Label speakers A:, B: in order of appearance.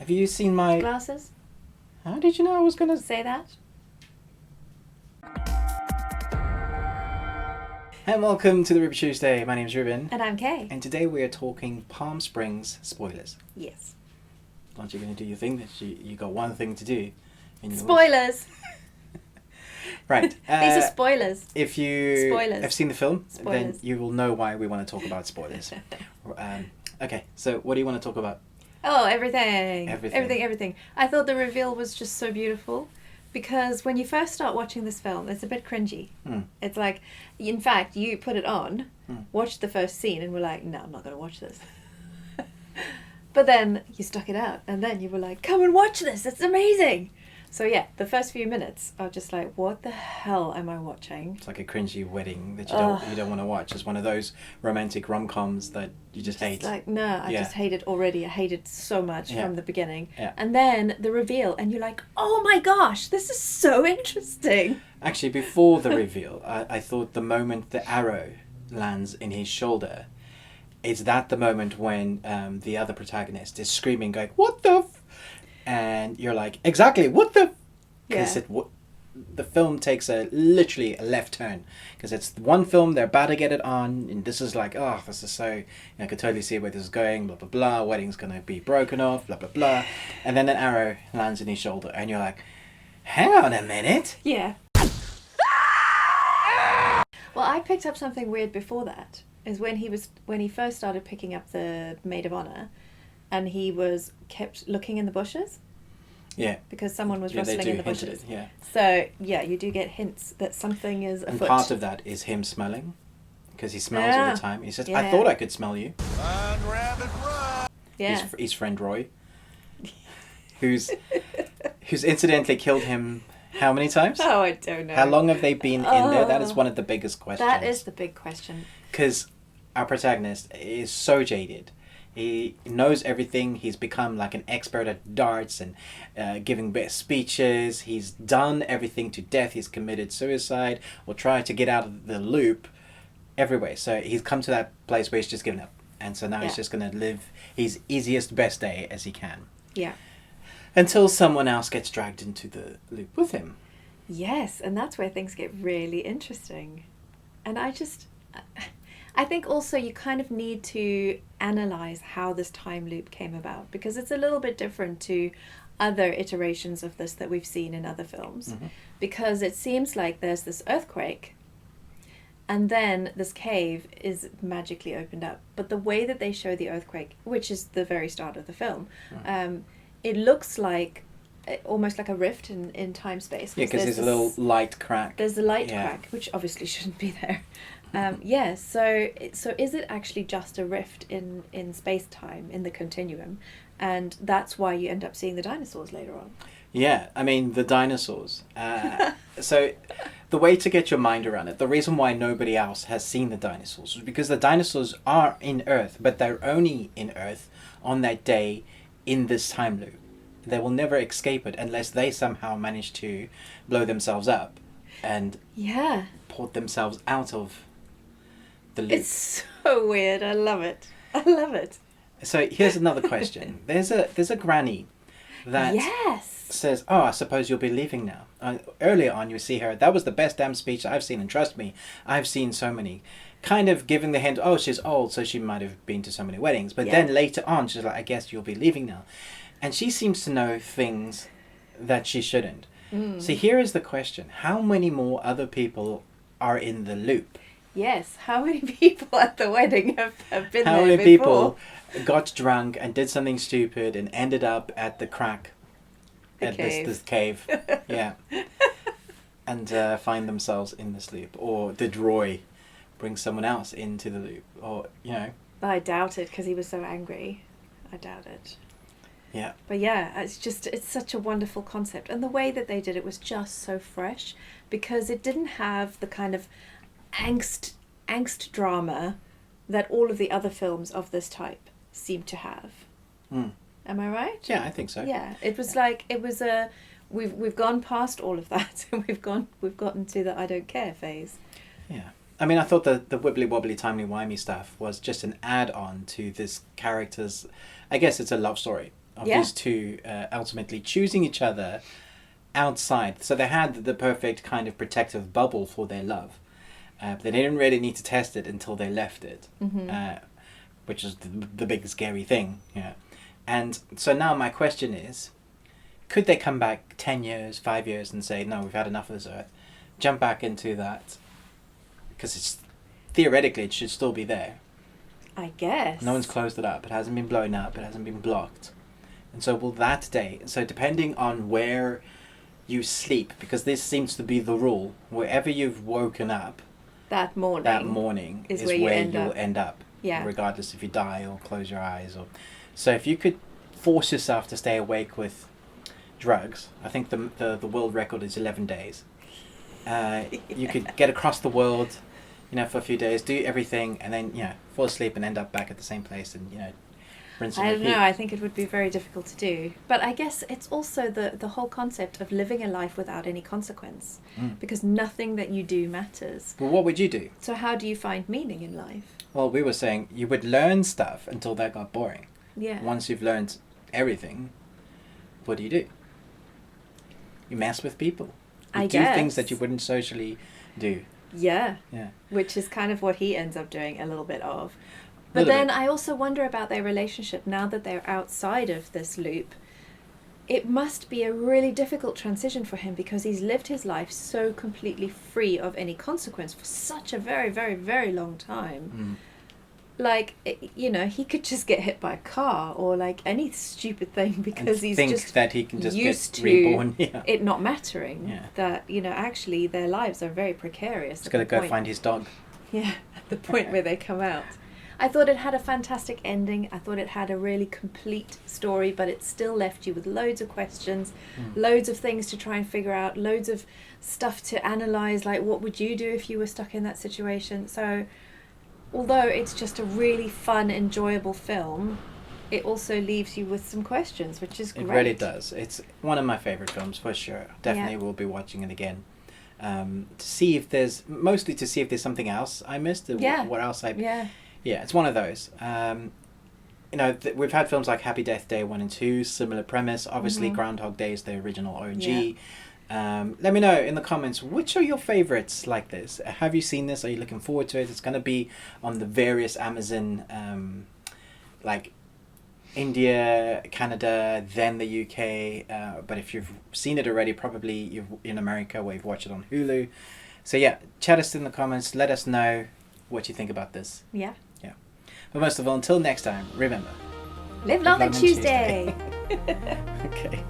A: Have you seen my...
B: Glasses?
A: How did you know I was going to...
B: Say that?
A: And welcome to the Ruby Tuesday. My name's Ruben.
B: And I'm Kay.
A: And today we are talking Palm Springs spoilers.
B: Yes.
A: Aren't you going to do your thing? That you got one thing to do.
B: Spoilers!
A: Right.
B: These are spoilers.
A: If you have seen the film, then
B: Spoilers.
A: you will know why we want to talk about spoilers. Okay, so what do you want to talk about?
B: Oh, everything.
A: Everything.
B: Everything. I thought the reveal was just so beautiful. Because when you first start watching this film, it's a bit cringy. It's like, in fact, you put it on, watched the first scene, and were like, no, I'm not going to watch this. But then you stuck it out, and then you were like, come and watch this, it's amazing. So yeah, the first few minutes are just like, what the hell am I watching?
A: It's like a cringy wedding that you don't want to watch. It's one of those romantic rom-coms that you just hate.
B: It's like, no, I just hate it already. I hate it so much from the beginning.
A: Yeah.
B: And then the reveal, and you're like, oh my gosh, this is so interesting.
A: Actually, before the reveal, I thought the moment the arrow lands in his shoulder, it's that the moment when the other protagonist is screaming, going, what the f-? And you're like, exactly, what the f-? Because the film takes literally a left turn. Because it's one film, they're about to get it on, and this is like, oh, this is so... I could totally see where this is going, blah, blah, blah, wedding's going to be broken off, blah, blah, blah. And then an arrow lands in his shoulder, and you're like, hang on a minute.
B: Yeah. Well, I picked up something weird before that. Is when he first started picking up the maid of honor, and he kept looking in the bushes.
A: Yeah.
B: Because someone was rustling in the bushes.
A: It, yeah.
B: So yeah, you do get hints that something is afoot.
A: And part of that is him smelling, because he smells all the time. He says, I thought I could smell you.
C: Run, rabbit, run.
B: Yeah.
A: His friend Roy, who's incidentally killed him how many times?
B: Oh, I don't know.
A: How long have they been in there? That is one of the biggest questions.
B: That is the big question.
A: Because our protagonist is so jaded. He knows everything. He's become like an expert at darts and giving best speeches. He's done everything to death. He's committed suicide or tried to get out of the loop everywhere. So he's come to that place where he's just given up. And so now he's just going to live his easiest, best day as he can.
B: Yeah.
A: Until someone else gets dragged into the loop with him.
B: Yes, and that's where things get really interesting. And I think also you kind of need to analyse how this time loop came about, because it's a little bit different to other iterations of this that we've seen in other films. Mm-hmm. Because it seems like there's this earthquake, and then this cave is magically opened up. But the way that they show the earthquake, which is the very start of the film, it looks like almost like a rift in time-space.
A: Yeah, because there's a little light crack.
B: There's a light crack, which obviously shouldn't be there. So is it actually just a rift in space-time, in the continuum? And that's why you end up seeing the dinosaurs later on.
A: Yeah, I mean, the dinosaurs. So the way to get your mind around it, the reason why nobody else has seen the dinosaurs is because the dinosaurs are in Earth, but they're only in Earth on that day in this time loop. They will never escape it unless they somehow manage to blow themselves up and port themselves out of the loop.
B: It's so weird. I love it. I love it.
A: So here's another question. There's a granny that says, oh, I suppose you'll be leaving now. Earlier on you see her, that was the best damn speech I've seen, and trust me, I've seen so many. Kind of giving the hint, oh, she's old, so she might have been to so many weddings. But then later on, she's like, I guess you'll be leaving now. And she seems to know things that she shouldn't. See, here is the question. How many more other people are in the loop?
B: Yes, how many people at the wedding have been there before?
A: How many people got drunk and did something stupid and ended up at the crack at this cave? Yeah. And find themselves in this loop. Or did Roy bring someone else into the loop? Or,
B: I doubt it, because he was so angry. I doubt it.
A: Yeah.
B: But yeah, it's such a wonderful concept. And the way that they did it was just so fresh, because it didn't have the kind of angst drama that all of the other films of this type seem to have. Am I right?
A: Yeah, I think so.
B: Yeah, it was we've gone past all of that, and we've gotten to the I don't care phase.
A: Yeah. I mean, I thought the wibbly wobbly timey wimey stuff was just an add-on to this character's, I guess it's a love story of
B: Yeah.
A: these two ultimately choosing each other outside. So they had the perfect kind of protective bubble for their love. But they didn't really need to test it until they left it, which is the big scary thing. Yeah. And so now my question is, could they come back 10 years, 5 years and say, no, we've had enough of this Earth, jump back into that? Because it's theoretically it should still be there.
B: I guess.
A: No one's closed it up. It hasn't been blown up. It hasn't been blocked. And so will that day, so depending on where you sleep, because this seems to be the rule, wherever you've woken up
B: that morning.
A: that morning is where you'll end up.
B: Yeah.
A: Regardless if you die or close your eyes. Or so if you could force yourself to stay awake with drugs, I think the world record is 11 days. You could get across the world, for a few days, do everything, and then, fall asleep and end up back at the same place and, rinse and
B: I don't
A: repeat.
B: know, I think it would be very difficult to do. But I guess it's also the whole concept of living a life without any consequence. Because nothing that you do matters.
A: Well, what would you do?
B: So how do you find meaning in life?
A: Well, we were saying you would learn stuff until that got boring.
B: Yeah.
A: Once you've learned everything, what do? You mess with people. You
B: I
A: do
B: guess.
A: things that you wouldn't socially do.
B: Yeah.
A: Yeah.
B: Which is kind of what he ends up doing a little bit of. But
A: Little
B: then
A: bit.
B: I also wonder about their relationship now that they're outside of this loop. It must be a really difficult transition for him because he's lived his life so completely free of any consequence for such a very, very, very long time. Like, he could just get hit by a car or like any stupid thing because he's
A: think
B: just
A: that he can just
B: used
A: get
B: to
A: reborn. Yeah.
B: it not mattering.
A: Yeah.
B: That, actually their lives are very precarious.
A: He's got to go find his dog.
B: Yeah, at the point where they come out. I thought it had a fantastic ending. I thought it had a really complete story, but it still left you with loads of questions, loads of things to try and figure out, loads of stuff to analyse, like what would you do if you were stuck in that situation? So, although it's just a really fun, enjoyable film, it also leaves you with some questions, which is great.
A: It really does. It's one of my favourite films for sure. Definitely will be watching it again. To see if there's something else I missed. What else Yeah, it's one of those. We've had films like Happy Death Day 1 and 2, similar premise. Obviously, Groundhog Day is the original OG.
B: Yeah.
A: Let me know in the comments, which are your favorites like this? Have you seen this? Are you looking forward to it? It's going to be on the various Amazon, like India, Canada, then the UK. But if you've seen it already, probably you've in America where you've watched it on Hulu. So yeah, chat us in the comments. Let us know what you think about this.
B: Yeah.
A: But most of all, until next time, remember,
B: Live long and Tuesday.
A: Okay.